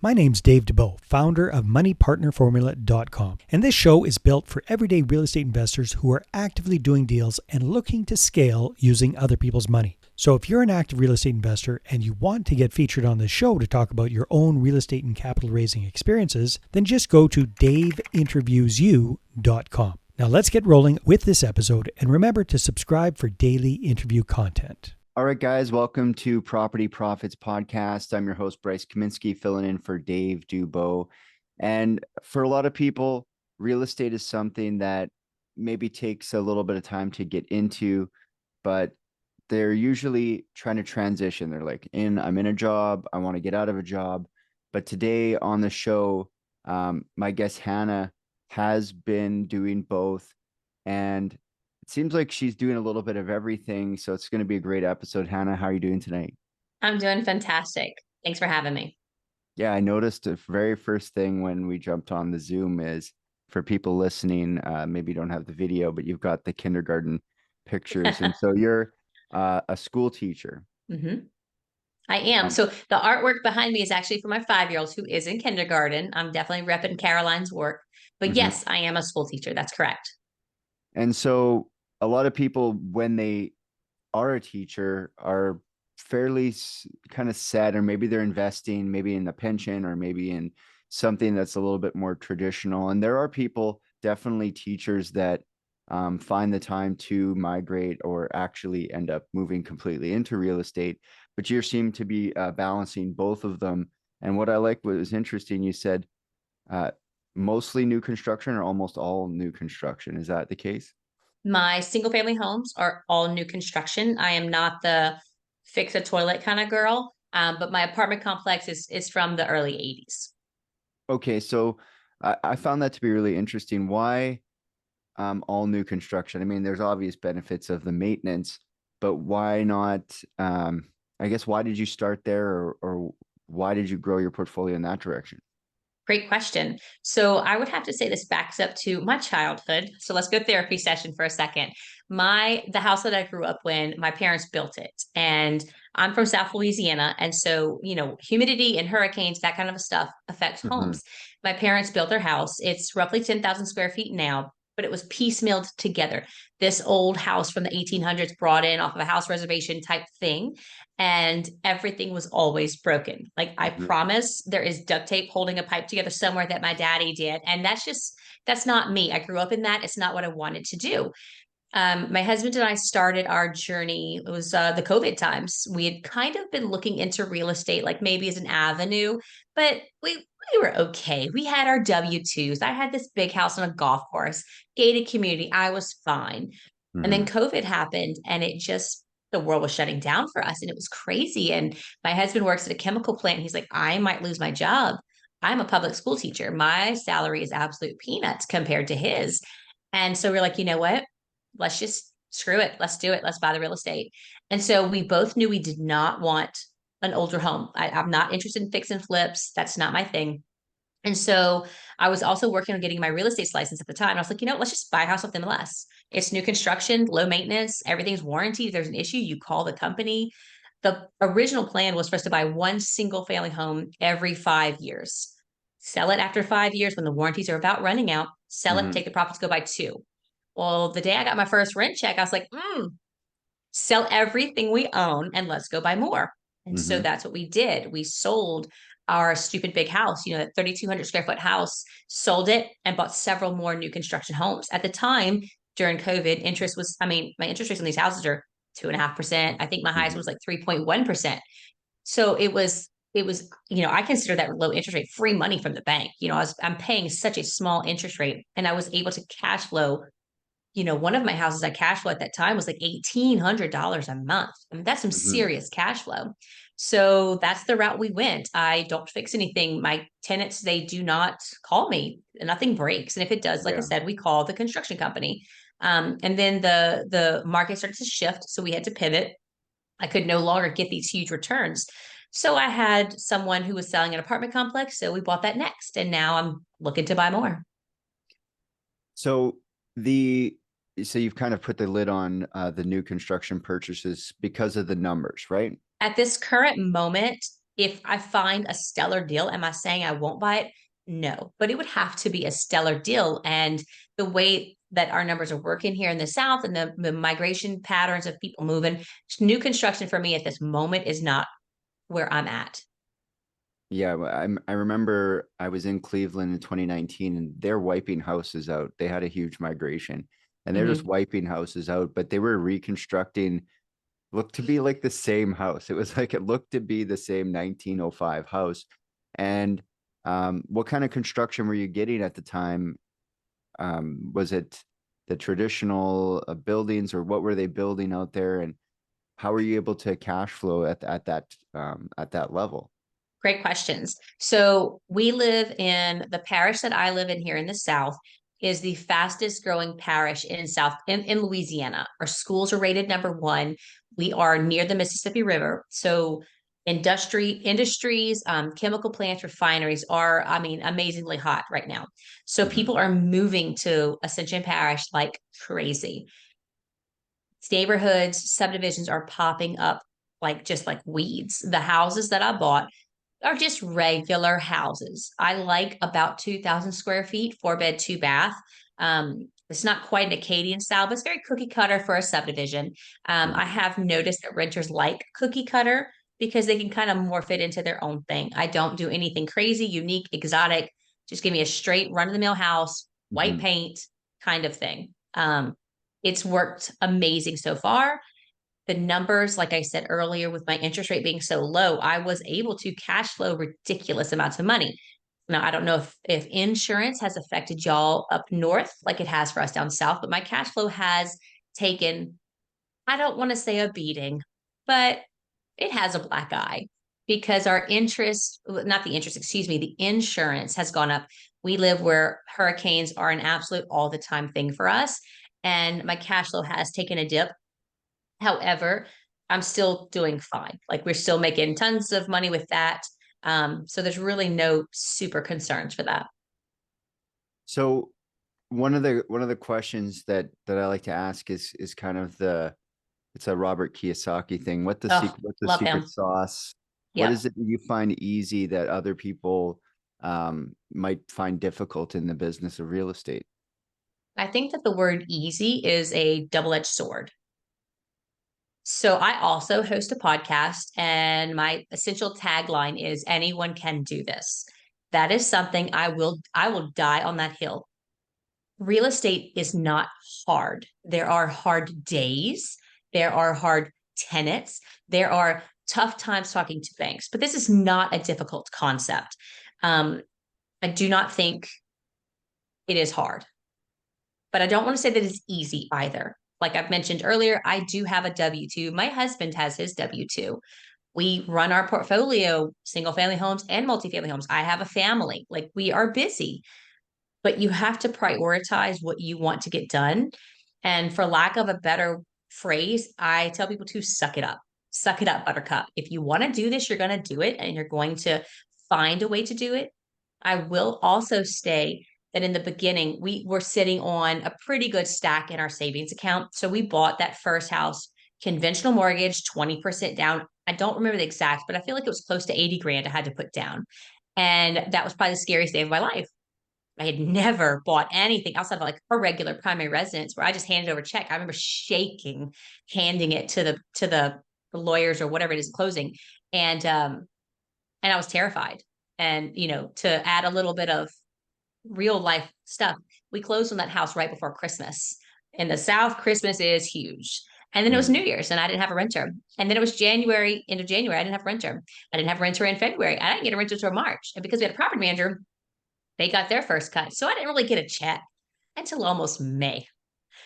My name's Dave DeBow, founder of MoneyPartnerFormula.com, and this show is built for everyday real estate investors who are actively doing deals and looking to scale using other people's money. So if you're an active real estate investor and you want to get featured on this show to talk about your own real estate and capital raising experiences, then just go to daveinterviewsyou.com. Now let's get rolling with this episode, and remember to subscribe for daily interview content. All right, guys, welcome to Property Profits Podcast. I'm your host, Bryce Kaminsky, filling in for Dave Dubow. And for a lot of people, real estate is something that maybe takes a little bit of time to get into, but they're usually trying to transition. They're like, I'm in a job, I want to get out of a job. But today on the show, my guest Hannah has been doing both, and it seems like she's doing a little bit of everything. So it's going to be a great episode. Hannah, how are you doing tonight? I'm doing fantastic. Thanks for having me. Yeah, I noticed the very first thing when we jumped on the Zoom is, for people listening, maybe you don't have the video, but you've got the kindergarten pictures. And so you're a school teacher. Mm-hmm. I am. So the artwork behind me is actually for my 5-year-old who is in kindergarten. I'm definitely repping Caroline's work. But yes, I am a school teacher. That's correct. And so a lot of people, when they are a teacher, are fairly kind of set, or maybe they're investing maybe in a pension or maybe in something that's a little bit more traditional. And there are people, definitely teachers, that find the time to migrate or actually end up moving completely into real estate. But you seem to be balancing both of them. And what I like, what was interesting, you said mostly new construction or almost all new construction. Is that the case? My single family homes are all new construction. I am not the fix a toilet kind of girl, but my apartment complex is from the early 80s. Okay, so I found that to be really interesting. Why all new construction? I mean, there's obvious benefits of the maintenance, but why not? I guess, why did you start there, or why did you grow your portfolio in that direction? Great question. So I would have to say this backs up to my childhood. So let's go therapy session for a second. The house that I grew up in, my parents built it, and I'm from South Louisiana. And so, humidity and hurricanes, that kind of stuff affects homes. My parents built their house. It's roughly 10,000 square feet now, but it was piecemealed together. This old house from the 1800s brought in off of a house reservation type thing, and everything was always broken. Like, I promise there is duct tape holding a pipe together somewhere that my daddy did. And that's not me. I grew up in that. It's not what I wanted to do. My husband and I started our journey. It was the COVID times. We had kind of been looking into real estate, like maybe as an avenue, but we were okay. We had our W-2s. I had this big house on a golf course, gated community. I was fine. And then COVID happened, and the world was shutting down for us, and it was crazy. And my husband works at a chemical plant. He's like, I might lose my job. I'm a public school teacher. My salary is absolute peanuts compared to his. And so we're like, you know what? Let's just screw it. Let's do it. Let's buy the real estate. And so we both knew we did not want an older home. I'm not interested in fix and flips. That's not my thing. And so I was also working on getting my real estate license at the time. I was like, let's just buy a house off MLS. It's new construction, low maintenance, everything's warranty. If there's an issue, you call the company. The original plan was for us to buy one single family home every 5 years. Sell it after 5 years when the warranties are about running out, sell it, take the profits, go buy two. Well, the day I got my first rent check, I was like, sell everything we own and let's go buy more. And so that's what we did. We sold our stupid big house, that 3,200 square foot house, sold it and bought several more new construction homes. At the time, during COVID, my interest rates on these houses are 2.5%. I think my highest was like 3.1%. So it was, I consider that low interest rate free money from the bank. I'm paying such a small interest rate, and I was able to cash flow. One of my houses I cash flow at that time was like $1,800 a month. I mean, that's some serious cash flow. So that's the route we went. I don't fix anything. My tenants, they do not call me. Nothing breaks. And if it does, like I said, we call the construction company. And then the market started to shift. So we had to pivot. I could no longer get these huge returns. So I had someone who was selling an apartment complex. So we bought that next. And now I'm looking to buy more. So you've kind of put the lid on the new construction purchases because of the numbers, right? At this current moment, If I find a stellar deal, am I saying I won't buy it? No, but it would have to be a stellar deal. And the way that our numbers are working here in the South and the migration patterns of people moving, new construction for me at this moment is not where I'm at. Yeah, I remember I was in Cleveland in 2019 and they're wiping houses out. They had a huge migration and they're just Mhm. wiping houses out, but they were reconstructing, looked to be like the same house. It was like it looked to be the same 1905 house. And what kind of construction were you getting at the time? Was it the traditional buildings, or what were they building out there? And how were you able to cash flow at that level? Great questions. So we live in the parish that I live in here in the South is the fastest growing parish in in Louisiana. Our schools are rated number 1. We are near the Mississippi River. So industries, chemical plants, refineries are, I mean, amazingly hot right now. So Mhm. people are moving to Ascension Parish like crazy. Neighborhoods, subdivisions are popping up like just like weeds. The houses that I bought are just regular houses. I like about 2,000 square feet, 4 bed, 2 bath. It's not quite an Acadian style, but it's very cookie cutter for a subdivision. I Mhm. have noticed that renters like cookie cutter because they can kind of morph it into their own thing. I don't do anything crazy, unique, exotic. Just give me a straight run of the mill house, white Mhm. paint kind of thing. It's worked amazing so far. The numbers, like I said earlier, with my interest rate being so low, I was able to cash flow ridiculous amounts of money. Now, I don't know if insurance has affected y'all up north like it has for us down south, but my cash flow has taken, I don't want to say a beating, but it has a black eye because our interest, not the interest, excuse me, the insurance has gone up. We live where hurricanes are an absolute all the time thing for us. And my cash flow has taken a dip. However, I'm still doing fine. Like we're still making tons of money with that. So there's really no super concerns for that. So one of the questions that I like to ask is kind of it's a Robert Kiyosaki thing. Oh, What's the love secret him. sauce? What Yep. is it that you find easy that other people might find difficult in the business of real estate? I think that the word easy is a double-edged sword. So I also host a podcast, and my essential tagline is anyone can do this. That is something I will die on that hill. Real estate is not hard. There are hard days, there are hard tenants, there are tough times talking to banks, but this is not a difficult concept. Um, I do not think it is hard, but I don't want to say that it's easy either. Like I've mentioned earlier, I do have a W 2. My husband has his W 2. We run our portfolio, single family homes and multifamily homes. I have a family. Like we are busy, but you have to prioritize what you want to get done. And for lack of a better phrase, I tell people to suck it up. Suck it up, buttercup. If you want to do this, you're going to do it and you're going to find a way to do it. I will also say that in the beginning, we were sitting on a pretty good stack in our savings account. So we bought that first house, conventional mortgage, 20% down. I don't remember the exact, but I feel like it was close to 80 grand I had to put down. And that was probably the scariest day of my life. I had never bought anything outside of like a regular primary residence where I just handed over a check. I remember shaking, handing it to the lawyers or whatever it is closing. And I was terrified. And to add a little bit of real life stuff, we closed on that house right before Christmas. In the South, Christmas is huge. And then it was New Mhm. Year's and I didn't have a renter. And then it was January, end of January, I didn't have a renter. I didn't have a renter in February. I didn't get a renter until March. And because we had a property manager, they got their first cut. So I didn't really get a check until almost May.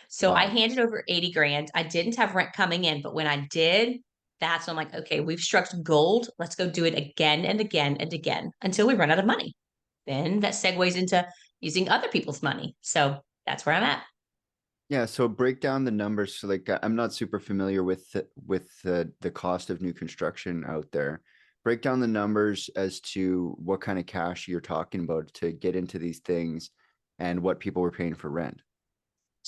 So I Wow. handed over 80 grand. I didn't have rent coming in, but when I did, that's when I'm like, okay, we've struck gold. Let's go do it again and again and again until we run out of money. Then that segues into using other people's money. So that's where I'm at. Yeah, so break down the numbers. So like I'm not super familiar with the cost of new construction out there. Break down the numbers as to what kind of cash you're talking about to get into these things and what people were paying for rent.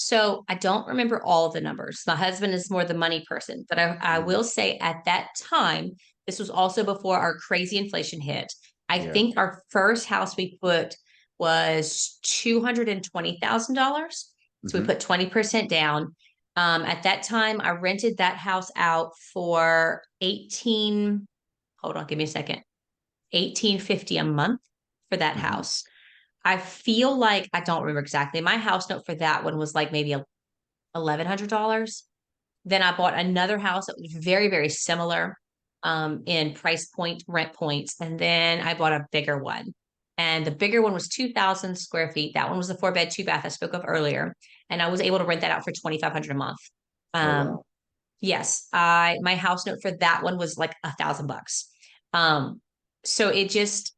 So I don't remember all of the numbers. My husband is more the money person, but I Mhm. will say at that time, this was also before our crazy inflation hit. I Yeah. think our first house we put was $220,000. So we Hmm. put 20% down. At that time, I rented that house out for 18, hold on, give me a second, 1850 a month for that Hmm. house. I feel like I don't remember exactly. My house note for that one was like maybe $1,100. Then I bought another house that was very, very similar in price point, rent points. And then I bought a bigger one. And the bigger one was 2,000 square feet. That one was the 4 bed, 2 bath I spoke of earlier. And I was able to rent that out for 2,500 a month. Oh, Um, wow. yes, my house note for that one was like $1,000. Um, so it just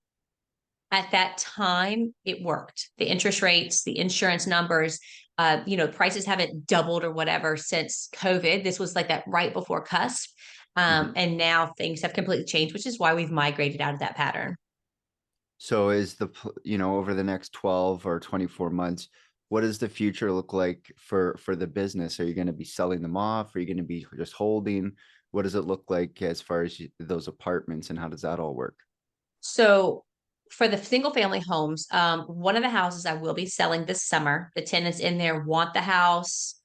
at that time it worked. The interest rates, the insurance numbers, prices haven't doubled or whatever since COVID. This was like that right before cusp. Mhm. And now things have completely changed, which is why we've migrated out of that pattern. So is over the next 12 or 24 months, what does the future look like for the business? Are you going to be selling them off? Are you going to be just holding? What does it look like as far as those apartments, and how does that all work? So for the single family homes, one of the houses I will be selling this summer. The tenants in there want the house.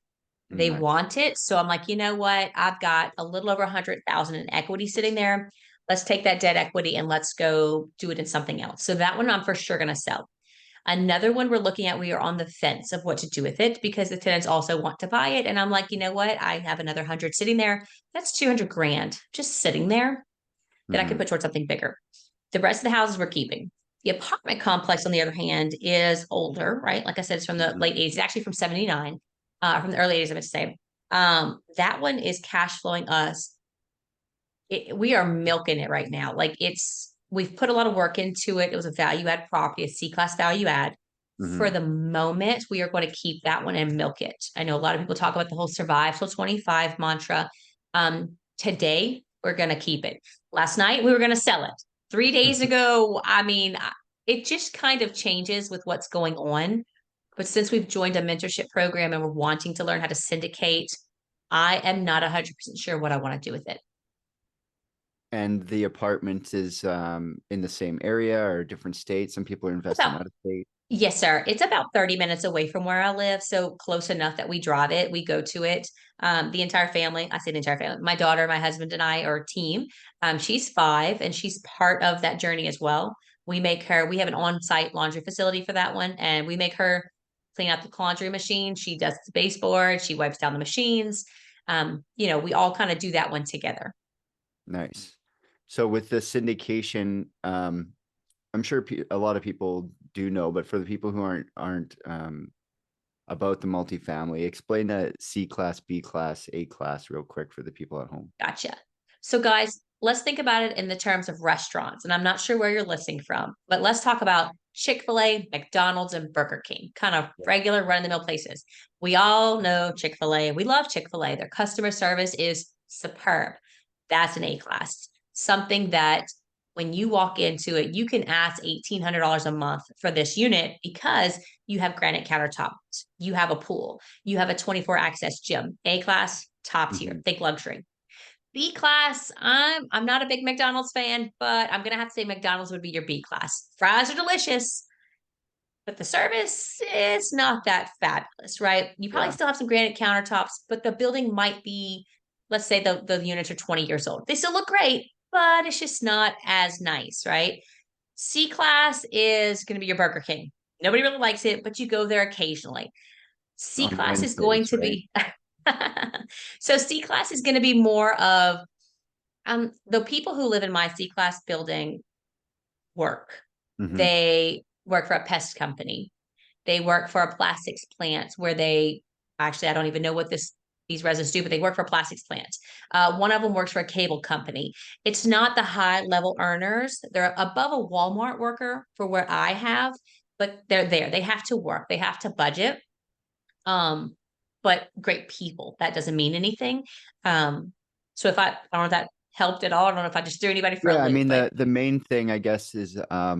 They Nice. want it. So I'm like, you know what? I've got a little over 100,000 in equity sitting there. Let's take that debt equity and let's go do it in something else. So that one I'm for sure going to sell. Another one we're looking at, we are on the fence of what to do with it because the tenants also want to buy it. And I'm like, you know what? I have another 100 sitting there. That's 200 grand just sitting there that I could Hmm. put towards something bigger. The rest of the houses we're keeping. The apartment complex, on the other hand, is older, right? Like I said, it's from the Hmm. late 80s, it's actually from 79, from the early 80s, I meant to say. That one is cash flowing us. We are milking it right now. We've put a lot of work into it. It was a value add property, a C class value add. For Hmm. the moment, we are going to keep that one and milk it. I know a lot of people talk about the whole survive till 25 mantra. Today, we're going to keep it. Last night, we were going to sell it. 3 days ago, it just kind of changes with what's going on. But since we've joined a mentorship program and we're wanting to learn how to syndicate, I am not 100% sure what I want to do with it. And the apartment is in the same area or different states. Some people are investing About out of state. Yes, sir. It's about 30 minutes away from where I live, so close enough that we drive it, we go to it. The entire family, I say the entire family, my daughter, my husband, and I are a team. She's 5 and she's part of that journey as well. We have an on-site laundry facility for that one, and we make her clean out the laundry machine. She does the baseboard, she wipes down the machines. We all kind of do that one together. Nice. So with the syndication, I'm sure a lot of people do know, but for the people who aren't about the multifamily, explain that C class, B class, A class real quick for the people at home. Gotcha. So, guys, let's think about it in the terms of restaurants. And I'm not sure where you're listening from, but let's talk about Chick-fil-A, McDonald's, and Burger King, kind of Yeah. regular run-of-the-mill places. We all know Chick-fil-A. We love Chick-fil-A. Their customer service is superb. That's an A class. Something that when you walk into it, you can ask $1,800 a month for this unit because you have granite countertops, you have a pool, you have a 24 access gym. A class, top tier, Hmm. think luxury. B class, I'm not a big McDonald's fan, but I'm gonna have to say McDonald's would be your B class. Fries are delicious, but the service is not that fabulous, right? You probably Yeah. still have some granite countertops, but the building might be, let's say the units are 20 years old. They still look great, but it's just not as nice, right? C class is gonna be your Burger King. Nobody really likes it, but you go there occasionally. C On class is going Wednesdays, to right? be so C class is going to be more of the people who live in my C class building work. Hmm. They work for a pest company. They work for a plastics plant where they actually I don't even know what these residents do, but they work for a plastics plant. One of them works for a cable company. It's not the high level earners. They're above a Walmart worker for where I have, but they're there. They have to work. They have to budget. Um, but great people. That doesn't mean anything. So if I don't know if that helped at all. I don't know if I just threw anybody for a Yeah, I loop, mean but the main thing I guess is a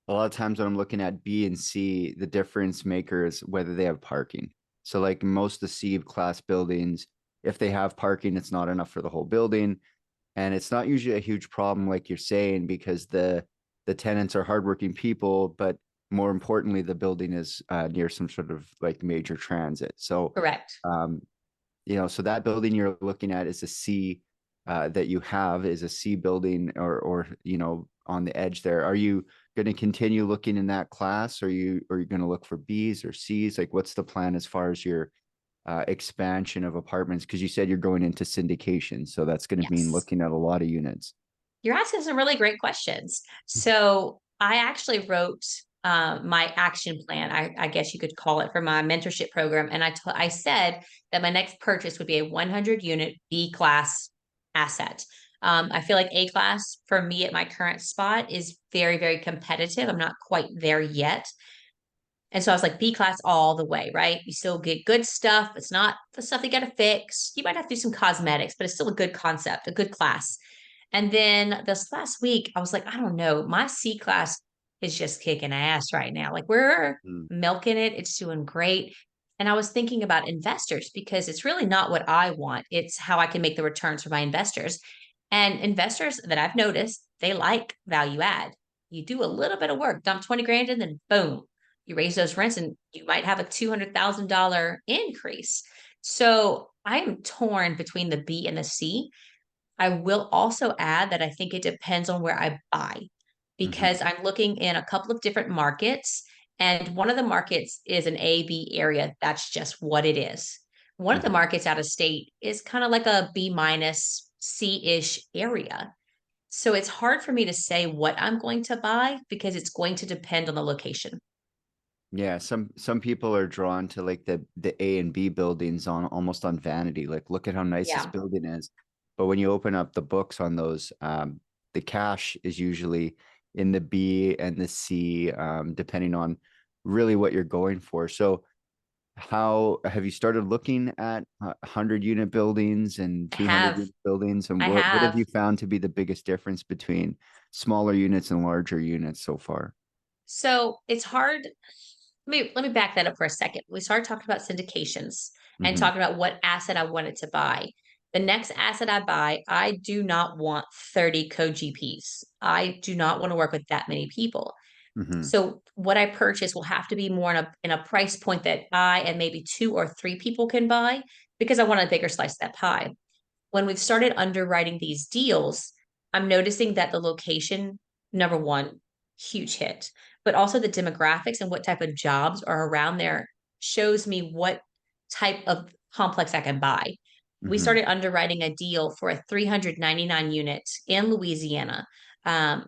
lot of times when I'm looking at B and C, the difference maker is whether they have parking. So like most of the C class buildings, if they have parking, it's not enough for the whole building. And it's not usually a huge problem, like you're saying, because the tenants are hardworking people, but more importantly, the building is near some sort of like major transit. So Correct. um, so that building you're looking at is a C that you have is a C building or on the edge there. Are you going to continue looking in that class? Or are you going to look for Bs or Cs? Like what's the plan as far as your expansion of apartments? Because you said you're going into syndication, so that's going to mean Yes. looking at a lot of units. You're asking some really great questions. So I actually wrote my action plan, I guess you could call it, for my mentorship program. And I said that my next purchase would be a 100 unit B class asset. I feel like A class for me at my current spot is very, very competitive. I'm not quite there yet. And so I was like, B class all the way, right? You still get good stuff. It's not the stuff you got to fix. You might have to do some cosmetics, but it's still a good concept, a good class. And then this last week, I was like, I don't know, my C class is just kicking ass right now. Like we're Mm. milking it, it's doing great. And I was thinking about investors because it's really not what I want, it's how I can make the returns for my investors. And investors that I've noticed, they like value add. You do a little bit of work, dump 20 grand in, then boom, you raise those rents and you might have a $200,000 increase. So I'm torn between the B and the C. I will also add that I think it depends on where I buy Hmm. because I'm looking in a couple of different markets. And one of the markets is an A B area. That's just what it is. One of the Hmm. markets out of state is kind of like a B minus C ish area. So it's hard for me to say what I'm going to buy because it's going to depend on the location. Yeah, some people are drawn to like the A and B buildings on almost on vanity. Like, look at how nice this Yeah. building is. But when you open up the books on those, the cash is usually in the B and the C, depending on really what you're going for. So, how have you started looking at 100 unit buildings and I 200 have. unit buildings? And I what have have. you found to be the biggest difference between smaller units and larger units so far? So it's hard. Let me back that up for a second. We started talking about syndications and Hmm. talking about what asset I wanted to buy. The next asset I buy, I do not want 30 co-GPs. I do not want to work with that many people. Hmm. So what I purchase will have to be more in a price point that I and maybe two or three people can buy because I want a bigger slice of that pie. When we've started underwriting these deals, I'm noticing that the location, number one, huge hit, but also the demographics and what type of jobs are around there shows me what type of complex I can buy. We Hmm. started underwriting a deal for a 399 unit in Louisiana. Um,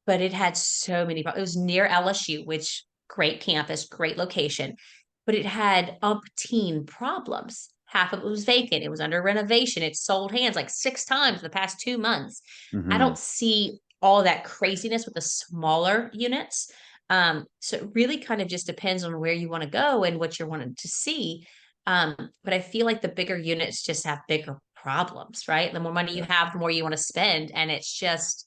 but it had so many problems. It was near LSU, which great campus, great location, but it had umpteen problems. Half of it was vacant. It was under renovation. It sold hands like 6 times in the past 2 months. I Hmm. don't see all that craziness with the smaller units. So it really kind of just depends on where you want to go and what you're wanting to see. But I feel like the bigger units just have bigger problems, right? The more money you Yeah. have, the more you want to spend. And it's just,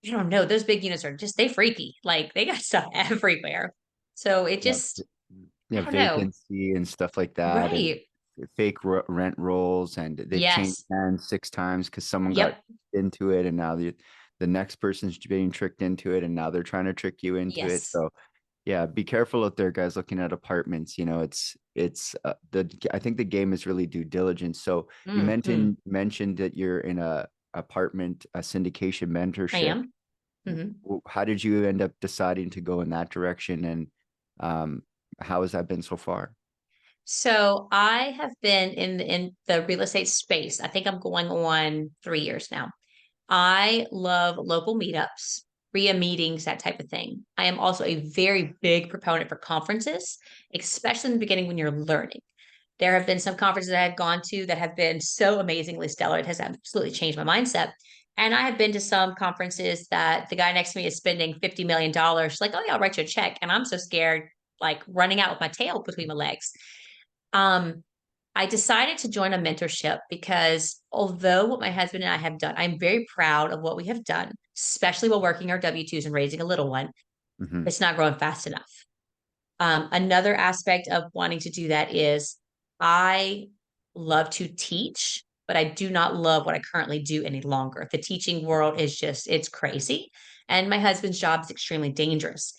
I don't know, those big units are just, they freaky. Like they got stuff everywhere. So it Yeah. just, I Yeah, don't know. vacancy and stuff like that, and Right. fake rent rolls, and they've changed Yes. hands 6 times because someone got Yep. into it, and now the next person's being tricked into it, and now they're trying to trick you into it. Yes. So yeah, be careful out there, guys, looking at apartments. It's the I think the game is really due diligence. So you Hmm. mentioned that you're in a apartment a syndication I mentorship. am. Hmm. How did you end up deciding to go in that direction, and um, how has that been so far? So I have been in the real estate space. I think I'm going on 3 years now. I love local meetups, RIA meetings, that type of thing. I am also a very big proponent for conferences, especially in the beginning when you're learning. There have been some conferences that I've gone to that have been so amazingly stellar. It has absolutely changed my mindset. And I have been to some conferences that the guy next to me is spending $50 million. Like, oh yeah, I'll write you a check. And I'm so scared, like running out with my tail between my legs. Um, I decided to join a mentorship because although what my husband and I have done, I'm very proud of what we have done, especially while working our W-2s and raising a little one. Hmm. It's not growing fast enough. Another aspect of wanting to do that is I love to teach, but I do not love what I currently do any longer. The teaching world is just, it's crazy. And my husband's job is extremely dangerous.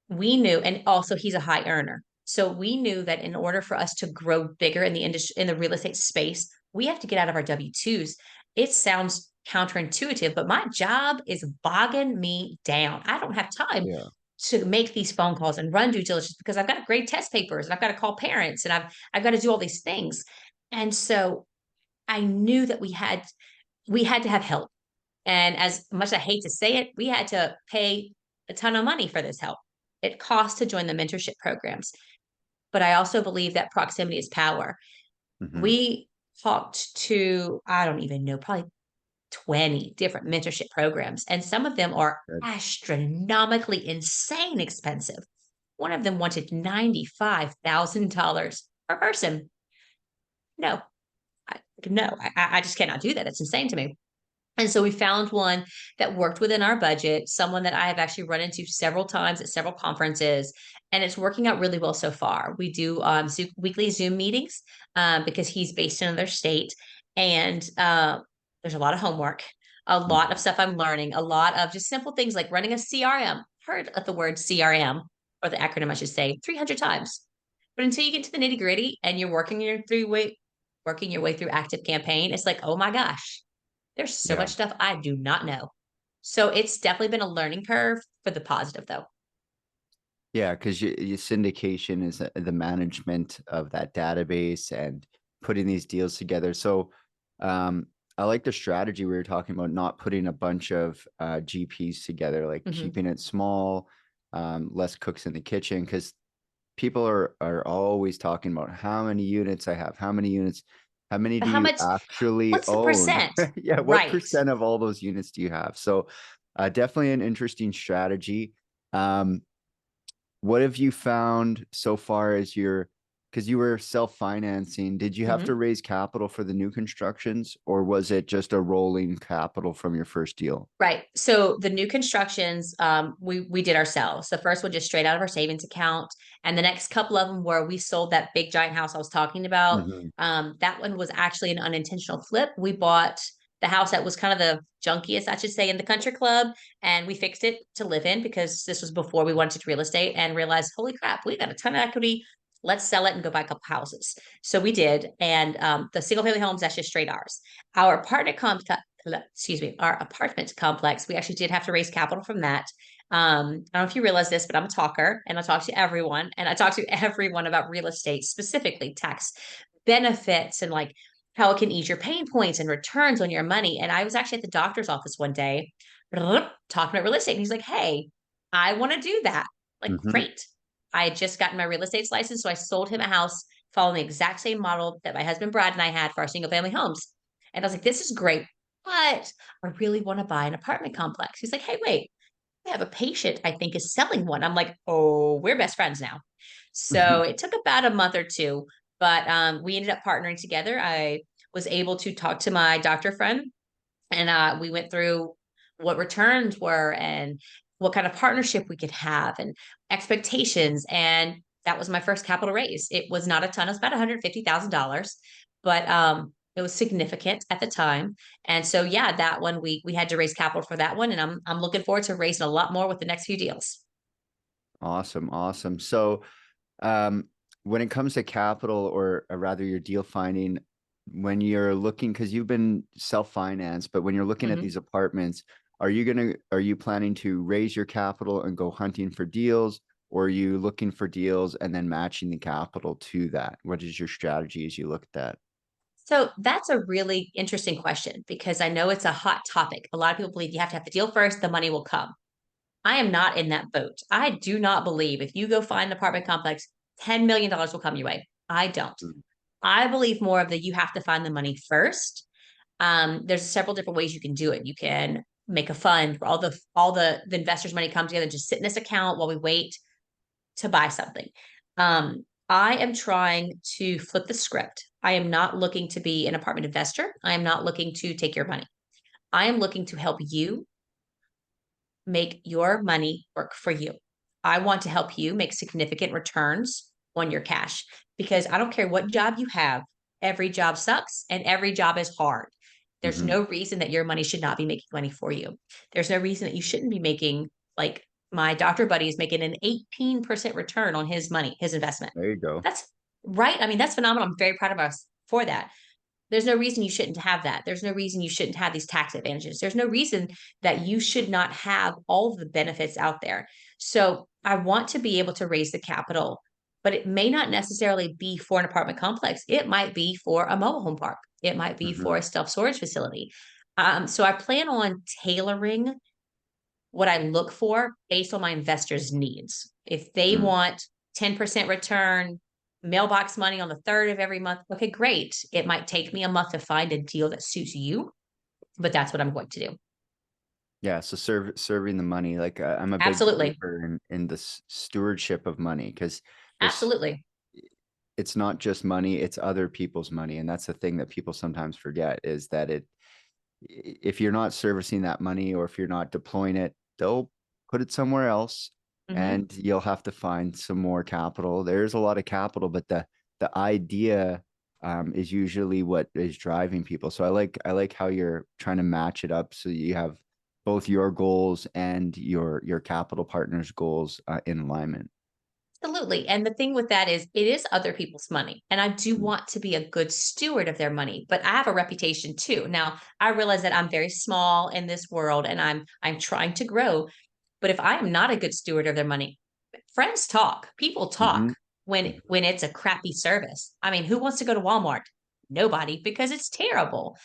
We knew, and also he's a high earner. So we knew that in order for us to grow bigger in the industry, in the real estate space, we have to get out of our W-2s. It sounds counterintuitive, but my job is bogging me down. I don't have time Yeah. to make these phone calls and run due diligence because I've got to grade test papers and I've got to call parents and I've got to do all these things. And so I knew that we had to have help. And as much as I hate to say it, we had to pay a ton of money for this help. It costs to join the mentorship programs. But I also believe that proximity is power. Hmm. We talked to, I don't even know, probably 20 different mentorship programs, and some of them are Good. astronomically insane expensive. One of them wanted $95,000 per person. No, no, I just cannot do that. It's insane to me. And so we found one that worked within our budget, someone that I have actually run into several times at several conferences, and it's working out really well so far. We do weekly Zoom meetings because he's based in another state, and there's a lot of homework, a lot of Hmm. stuff I'm learning, a lot of just simple things like running a CRM. Heard of the word CRM, or the acronym, I should say, 300 times. But until you get to the nitty gritty and you're working your way through active campaign, it's like, oh my gosh, there's so Yeah. much stuff I do not know. So it's definitely been a learning curve for the positive, though. Yeah, because your syndication is the management of that database and putting these deals together. So I like the strategy we were talking about, not putting a bunch of GPs together, like Mhm. keeping it small, less cooks in the kitchen, because people are always talking about how many units I have, how many units, how many But do how you much, actually what's the own? percent? Yeah, what Right. percent of all those units do you have? So definitely an interesting strategy. Um, what have you found so far as because you were self-financing, did you have to Mhm. raise capital for the new constructions, or was it just a rolling capital from your first deal? Right. So the new constructions, we did ourselves. The first one just straight out of our savings account, and the next couple of them where we sold that big giant house I was talking about. Hmm. That one was actually an unintentional flip. We bought the house that was kind of the junkiest, I should say, in the country club, and we fixed it to live in because this was before we went into real estate and realized, holy crap, we got a ton of equity. Let's sell it and go buy a couple houses. So we did, and the single family homes, that's just straight ours. Our apartment excuse me, our apartment complex, we actually did have to raise capital from that. I don't know if you realize this, but I'm a talker and I talk to everyone, and I talk to everyone about real estate, specifically tax benefits and like how it can ease your pain points and returns on your money. And I was actually at the doctor's office one day talking about real estate, and he's like, hey, I want to do that. Like, Hmm. great. I had just gotten my real estate license, so I sold him a house following the exact same model that my husband Brad and I had for our single family homes. And I was like, this is great, but I really want to buy an apartment complex. He's like, hey, wait, I have a patient I think is selling one. I'm like, oh, we're best friends now. So it took about a month or two, but we ended up partnering together. I was able to talk to my doctor friend, and we went through what returns were and what kind of partnership we could have and expectations. And that was my first capital raise. It was not a ton, it was about $150,000, but it was significant at the time. And so, yeah, that one we had to raise capital for that one, and I'm looking forward to raising a lot more with the next few deals. Awesome, awesome. So um, when it comes to capital, or rather your deal finding, when you're looking, because you've been self-financed, but when you're looking at Mhm. these apartments, are you planning to raise your capital and go hunting for deals, or are you looking for deals and then matching the capital to that? What is your strategy as you look at that? So that's a really interesting question because I know it's a hot topic. A lot of people believe you have to have the deal first, the money will come. I am not in that boat. I do not believe if you go find an apartment complex, $10 million will come your way. I don't. Mm. I believe more of the you have to find the money first. There's several different ways you can do it. You can make a fund where all the investors' money come together and just sit in this account while we wait to buy something. I am trying to flip the script. I am not looking to be an apartment investor. I am not looking to take your money. I am looking to help you make your money work for you. I want to help you make significant returns on your cash. because I don't care what job you have, every job sucks and every job is hard. There's Hmm. no reason that your money should not be making money for you. There's no reason that you shouldn't be making, like my doctor buddy is making an 18% return on his money, his investment. There you go. That's right. I mean, that's phenomenal. I'm very proud of us for that. There's no reason you shouldn't have that. There's no reason you shouldn't have these tax advantages. There's no reason that you should not have all of the benefits out there. So I want to be able to raise the capital, but it may not necessarily be for an apartment complex. It might be for a mobile home park. It might be Hmm. for a self storage facility. So I plan on tailoring what I look for based on my investors' needs. If they Hmm. want 10% return, mailbox money on the third of every month, okay, great. It might take me a month to find a deal that suits you, but that's what I'm going to do. Yeah. So serving the money, like I'm a big Absolutely. believer in the stewardship of money, because there's Absolutely. it's not just money, it's other people's money. And that's the thing that people sometimes forget, is that if you're not servicing that money, or if you're not deploying it, they'll put it somewhere else, Hmm. and you'll have to find some more capital. There's a lot of capital, but the idea is usually what is driving people. So I like how you're trying to match it up so you have both your goals and your capital partners' goals in alignment. Absolutely. And the thing with that is it is other people's money. And I do Mm. want to be a good steward of their money, but I have a reputation too. Now, I realize that I'm very small in this world and I'm trying to grow. But if I am not a good steward of their money, friends talk, people talk Mm-hmm. when it's a crappy service. I mean, who wants to go to Walmart? Nobody, because it's terrible.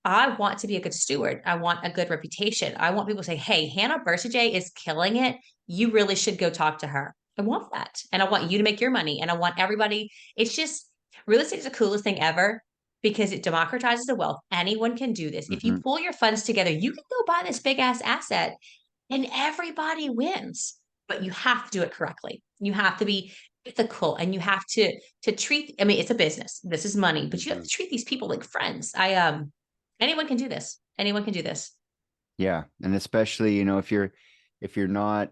I want to be a good steward. I want a good reputation. I want people to say, "Hey, Hannah Bercegeay is killing it. You really should go talk to her." I want that. And I want you to make your money. And I want everybody, it's just real estate is the coolest thing ever because it democratizes the wealth. Anyone can do this. If you Mm-hmm. pull your funds together, you can go buy this big ass asset and everybody wins. But you have to do it correctly. You have to be ethical and you have to treat, I mean, it's a business. This is money, but you have Mm-hmm. to treat these people like friends. Anyone can do this. Anyone can do this. Yeah, and especially, if you're not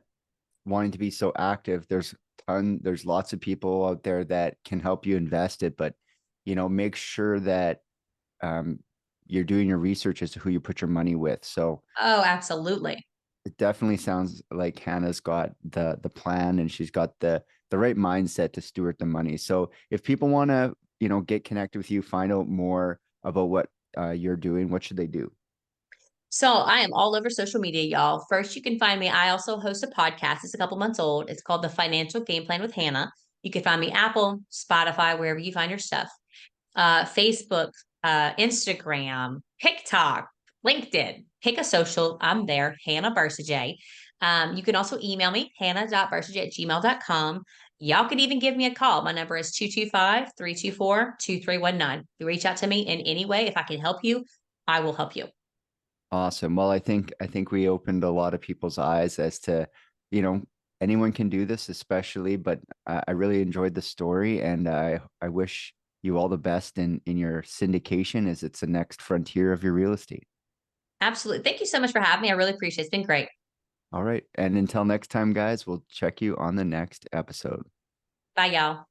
wanting to be so active, there's lots of people out there that can help you invest it, but make sure that um you're doing your research as to who you put your money with. So Oh, absolutely. it definitely sounds like Hannah's got the plan, and she's got the right mindset to steward the money. So if people want to, get connected with you, find out more about what you're doing, what should they do? So I am all over social media, y'all. First, you can find me. I also host a podcast. It's a couple months old. It's called The Financial Game Plan with Hannah. You can find me Apple, Spotify, wherever you find your stuff. Facebook, Instagram, TikTok, LinkedIn. Pick a social. I'm there, Hannah Bercegeay. You can also email me, hannah.bercegeay@gmail.com. Y'all could even give me a call. My number is 225-324-2319. You reach out to me in any way. If I can help you, I will help you. Awesome. Well, I think we opened a lot of people's eyes as to, you know, anyone can do this, especially, but I really enjoyed the story, and I wish you all the best in your syndication, as it's the next frontier of your real estate. Absolutely. Thank you so much for having me. I really appreciate it. It's been great. All right. And until next time, guys, we'll check you on the next episode. Bye, y'all.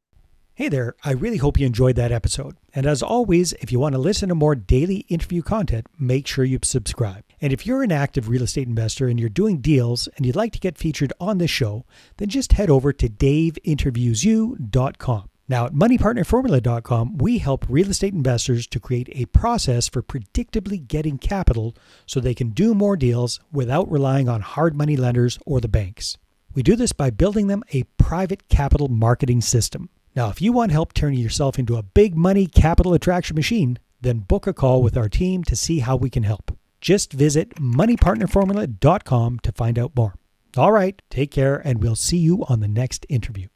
Hey there, I really hope you enjoyed that episode. And as always, if you want to listen to more daily interview content, make sure you subscribe. And if you're an active real estate investor and you're doing deals and you'd like to get featured on this show, then just head over to daveinterviewyou.com. Now at moneypartnerformula.com, we help real estate investors to create a process for predictably getting capital so they can do more deals without relying on hard money lenders or the banks. We do this by building them a private capital marketing system. Now, if you want help turning yourself into a big money capital attraction machine, then book a call with our team to see how we can help. Just visit moneypartnerformula.com to find out more. All right, take care, and we'll see you on the next interview.